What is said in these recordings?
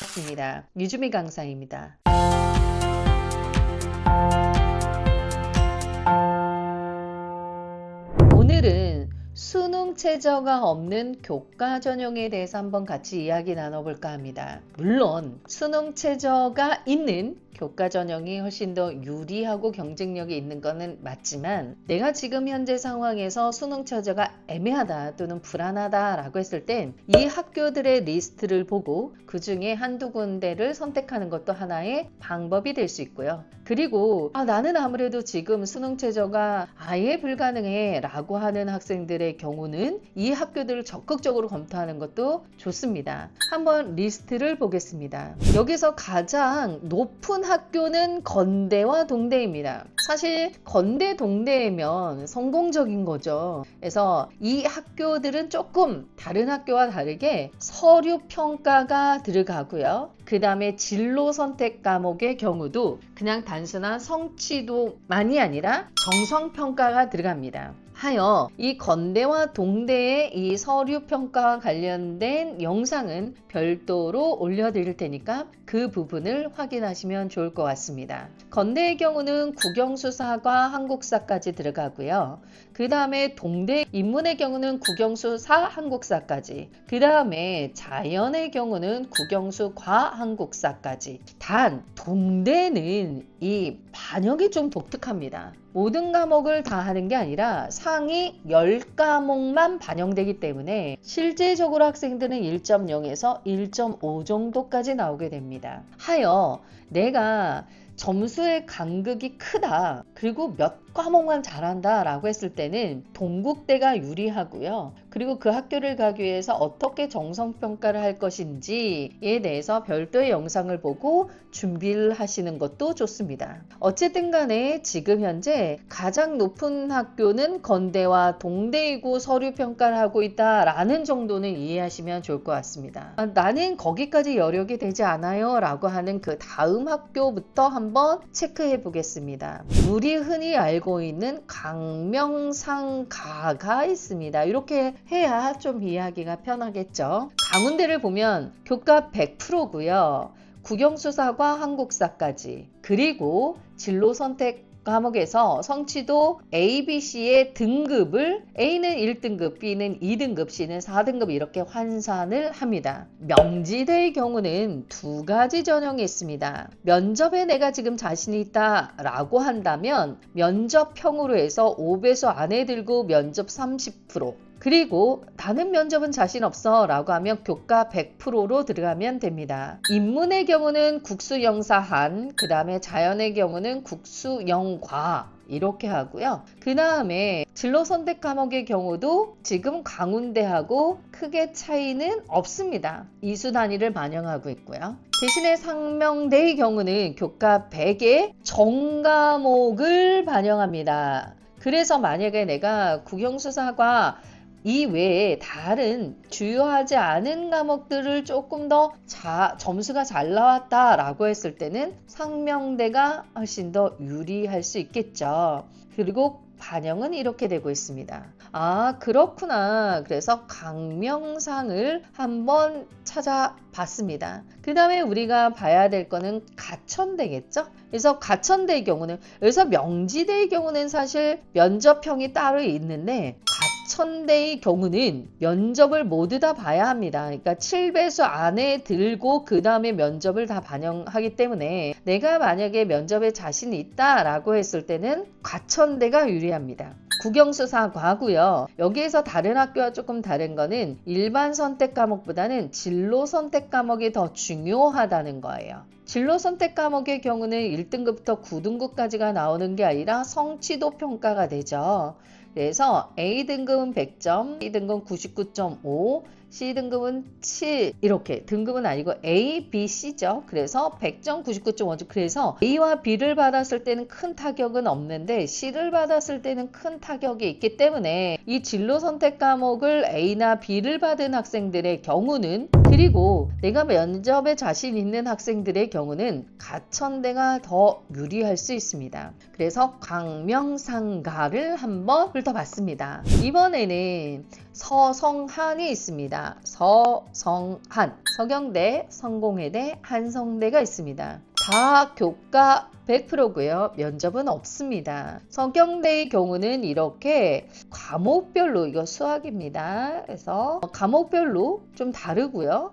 반갑습니다. 유주미 강사입니다. 오늘은 수능 최저가 없는 교과 전형에 대해서 한번 같이 이야기 나눠볼까 합니다. 물론 수능 최저가 있는 교과 전형이 훨씬 더 유리하고 경쟁력이 있는 것은 맞지만, 내가 지금 현재 상황에서 수능 최저가 애매하다 또는 불안하다 라고 했을 땐 이 학교들의 리스트를 보고 그 중에 한두 군데를 선택하는 것도 하나의 방법이 될 수 있고요. 그리고 나는 아무래도 지금 수능 최저가 아예 불가능해 라고 하는 학생들의 경우는 이 학교들을 적극적으로 검토하는 것도 좋습니다. 한번 리스트를 보겠습니다. 여기서 가장 높은 학교는 건대와 동대입니다. 사실 건대, 동대면 성공적인 거죠. 그래서 이 학교들은 조금 다른 학교와 다르게 서류 평가가 들어가고요. 그 다음에 진로 선택 과목의 경우도 그냥 단순한 성취도만이 아니라 정성 평가가 들어갑니다. 하여 이 건대와 동대의 이 서류 평가와 관련된 영상은 별도로 올려드릴 테니까 그 부분을 확인하시면 좋을 것 같습니다. 건대의 경우는 국영수사과 한국사까지 들어가고요. 그 다음에 동대 인문의 경우는 국영수사 한국사까지, 그 다음에 자연의 경우는 국영수과 한국사까지. 단 동대는 이 반영이 좀 독특합니다. 모든 과목을 다 하는 게 아니라 상위 10과목만 반영되기 때문에 실제적으로 학생들은 1.0에서 1.5 정도까지 나오게 됩니다. 하여 내가 점수의 간극이 크다, 그리고 몇 과목만 잘한다 라고 했을 때는 동국대가 유리하고요. 그리고 그 학교를 가기 위해서 어떻게 정성평가를 할 것인지에 대해서 별도의 영상을 보고 준비를 하시는 것도 좋습니다. 어쨌든 간에 지금 현재 가장 높은 학교는 건대와 동대이고 서류평가를 하고 있다라는 정도는 이해하시면 좋을 것 같습니다. 나는 거기까지 여력이 되지 않아요 라고 하는 그 다음 학교부터 한번 체크해 보겠습니다. 우리 흔히 알고 있는 강명상가가 있습니다. 이렇게 해야 좀 이해하기가 편하겠죠. 강운대를 보면 교과 100%고요. 국영수사과 한국사까지, 그리고 진로선택 과목에서 성취도 A, B, C의 등급을 A는 1등급, B는 2등급, C는 4등급 이렇게 환산을 합니다. 명지대의 경우는 두 가지 전형이 있습니다. 면접에 내가 지금 자신이 있다 라고 한다면 면접형으로 해서 5배수 안에 들고 면접 30%, 그리고 나는 면접은 자신 없어 라고 하면 교과 100%로 들어가면 됩니다. 인문의 경우는 국수영사한, 그 다음에 자연의 경우는 국수영과 이렇게 하고요. 그 다음에 진로 선택 과목의 경우도 지금 강운대하고 크게 차이는 없습니다. 이수 단위를 반영하고 있고요. 대신에 상명대의 경우는 교과 100의 정과목을 반영합니다. 그래서 만약에 내가 국영수사과 이외에 다른 주요하지 않은 과목들을 조금 더 점수가 잘 나왔다 라고 했을 때는 상명대가 훨씬 더 유리할 수 있겠죠. 그리고 반영은 이렇게 되고 있습니다. 그렇구나. 그래서 강명상을 한번 찾아봤습니다. 그 다음에 우리가 봐야 될 거는 가천대겠죠. 그래서 가천대의 경우는, 그래서 명지대의 경우는 사실 면접형이 따로 있는데 가천대의 경우는 면접을 모두 다 봐야 합니다. 그러니까 7배수 안에 들고 그 다음에 면접을 다 반영하기 때문에 내가 만약에 면접에 자신이 있다라고 했을 때는 가천대가 유리합니다. 국영수사과고요. 여기에서 다른 학교와 조금 다른 거는 일반 선택 과목보다는 진로 선택 과목이 더 중요하다는 거예요. 진로 선택 과목의 경우는 1등급부터 9등급까지가 나오는 게 아니라 성취도 평가가 되죠. 그래서 A등급은 100점, B등급은 99.5, C등급은 7 이렇게 등급은 아니고 A, B, C죠. 그래서 100점, 99.5점. 그래서 A와 B를 받았을 때는 큰 타격은 없는데 C를 받았을 때는 큰 타격이 있기 때문에 이 진로 선택 과목을 A나 B를 받은 학생들의 경우는 그리고 내가 면접에 자신 있는 학생들의 경우는 가천대가 더 유리할 수 있습니다. 그래서 광명상가를 한번 훑어봤습니다. 이번에는 서성한이 있습니다. 서성한, 서경대, 성공회대, 한성대가 있습니다. 다 교과 100%고요. 면접은 없습니다. 서경대의 경우는 이렇게 과목별로, 이거 수학입니다. 그래서 과목별로 좀 다르고요.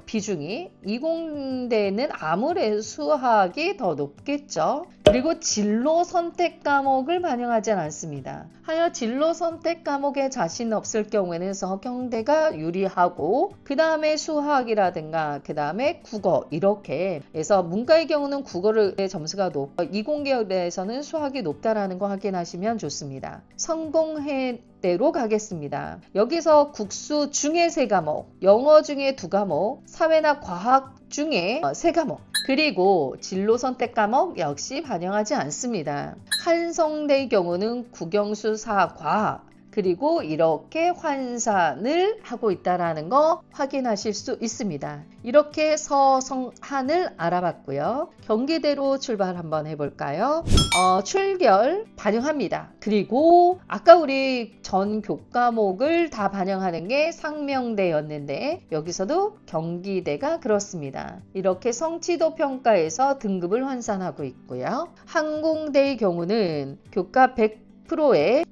비중이 이공대는 아무래도 수학이 더 높겠죠. 그리고 진로 선택 과목을 반영하진 않습니다. 하여 진로 선택 과목에 자신 없을 경우에는 서경대가 유리하고 그 다음에 수학이라든가 그 다음에 국어 이렇게 해서 문과의 경우는 국어의 점수가 높고 이공계열에서는 수학이 높다라는 거 확인하시면 좋습니다. 성공회대로 가겠습니다. 여기서 국수 중에 3과목, 영어 중에 2과목, 사회나 과학 중에 3과목, 그리고 진로 선택 과목 역시 반영하지 않습니다. 한성대의 경우는 국영수 사과 그리고 이렇게 환산을 하고 있다는 거 확인하실 수 있습니다. 이렇게 서성한을 알아봤고요. 경기대로 출발 한번 해볼까요? 출결 반영합니다. 그리고 아까 우리 전 교과목을 다 반영하는 게 상명대였는데 여기서도 경기대가 그렇습니다. 이렇게 성취도 평가에서 등급을 환산하고 있고요. 항공대의 경우는 교과 100%에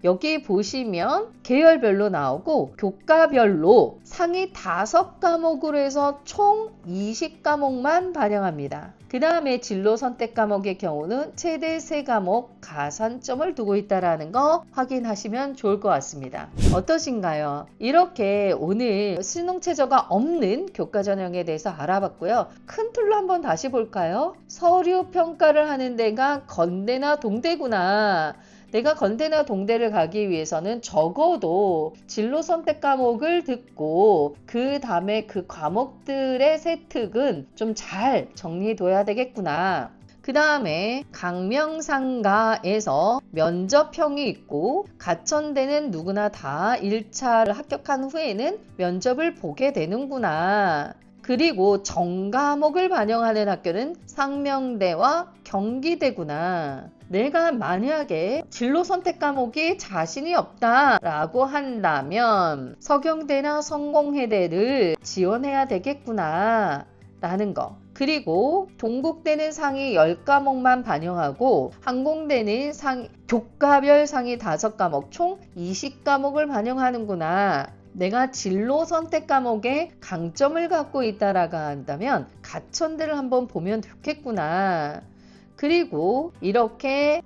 여기 보시면 계열별로 나오고 교과별로 상위 5과목으로 해서 총 20과목만 반영합니다. 그 다음에 진로 선택 과목의 경우는 최대 3과목 가산점을 두고 있다는 거 확인하시면 좋을 것 같습니다. 어떠신가요? 이렇게 오늘 수능 최저가 없는 교과 전형에 대해서 알아봤고요. 큰 틀로 한번 다시 볼까요? 서류 평가를 하는 데가 건대나 동대구나. 내가 건대나 동대를 가기 위해서는 적어도 진로 선택 과목을 듣고 그 다음에 그 과목들의 세특은 좀 잘 정리해둬야 되겠구나. 그 다음에 강명상가에서 면접형이 있고 가천대는 누구나 다 1차를 합격한 후에는 면접을 보게 되는구나. 그리고 전과목을 반영하는 학교는 상명대와 경기대구나. 내가 만약에 진로 선택 과목이 자신이 없다라고 한다면 서경대나 성공회대를 지원해야 되겠구나 라는 거. 그리고 동국대는 상위 10과목만 반영하고 항공대는 교과별 상위 5과목 총 20과목을 반영하는구나. 내가 진로 선택 과목에 강점을 갖고 있다라고 한다면 가천대를 한번 보면 좋겠구나. 그리고 이렇게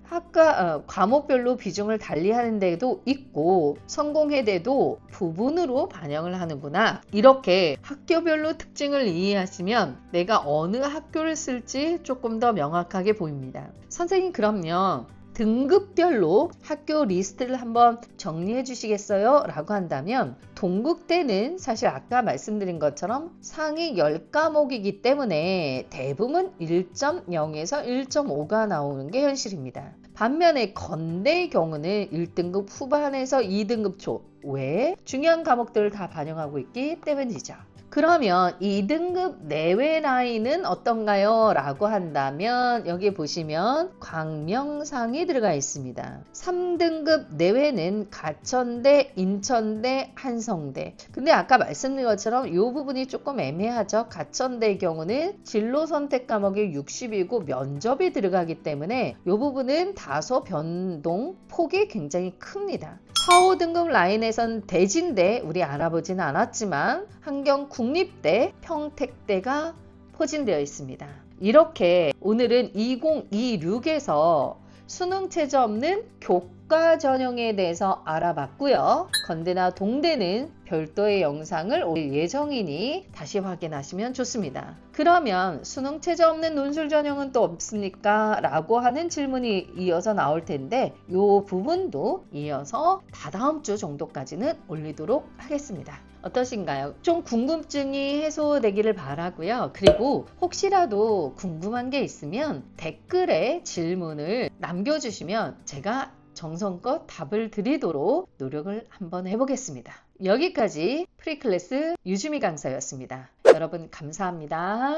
과목별로 비중을 달리하는 데도 있고 성공회대도 부분으로 반영을 하는구나. 이렇게 학교별로 특징을 이해하시면 내가 어느 학교를 쓸지 조금 더 명확하게 보입니다. 선생님 그럼요. 등급별로 학교 리스트를 한번 정리해 주시겠어요? 라고 한다면 동국대는 사실 아까 말씀드린 것처럼 상위 10과목이기 때문에 대부분 1.0에서 1.5가 나오는 게 현실입니다. 반면에 건대의 경우는 1등급 후반에서 2등급 초 외에 중요한 과목들을 다 반영하고 있기 때문이죠. 그러면 2등급 내외 라인은 어떤가요? 라고 한다면 여기 보시면 광명상이 들어가 있습니다. 3등급 내외는 가천대, 인천대, 한성대. 근데 아까 말씀드린 것처럼 이 부분이 조금 애매하죠. 가천대의 경우는 진로 선택 과목이 60이고 면접이 들어가기 때문에 이 부분은 다소 변동 폭이 굉장히 큽니다. 4, 5등급 라인에선 대진대 우리 알아보지는 않았지만 한경국립대, 평택대가 포진되어 있습니다. 이렇게 오늘은 2026에서 수능 최저 없는 교과 전형에 대해서 알아봤고요. 건대나 동대는 별도의 영상을 올릴 예정이니 다시 확인하시면 좋습니다. 그러면 수능 최저 없는 논술 전형은 또 없습니까? 라고 하는 질문이 이어서 나올 텐데 이 부분도 이어서 다다음 주 정도까지는 올리도록 하겠습니다. 어떠신가요? 좀 궁금증이 해소되기를 바라고요. 그리고 혹시라도 궁금한 게 있으면 댓글에 질문을 남겨주시면 제가 정성껏 답을 드리도록 노력을 한번 해보겠습니다. 여기까지 프리클래스 유주미 강사였습니다. 여러분 감사합니다.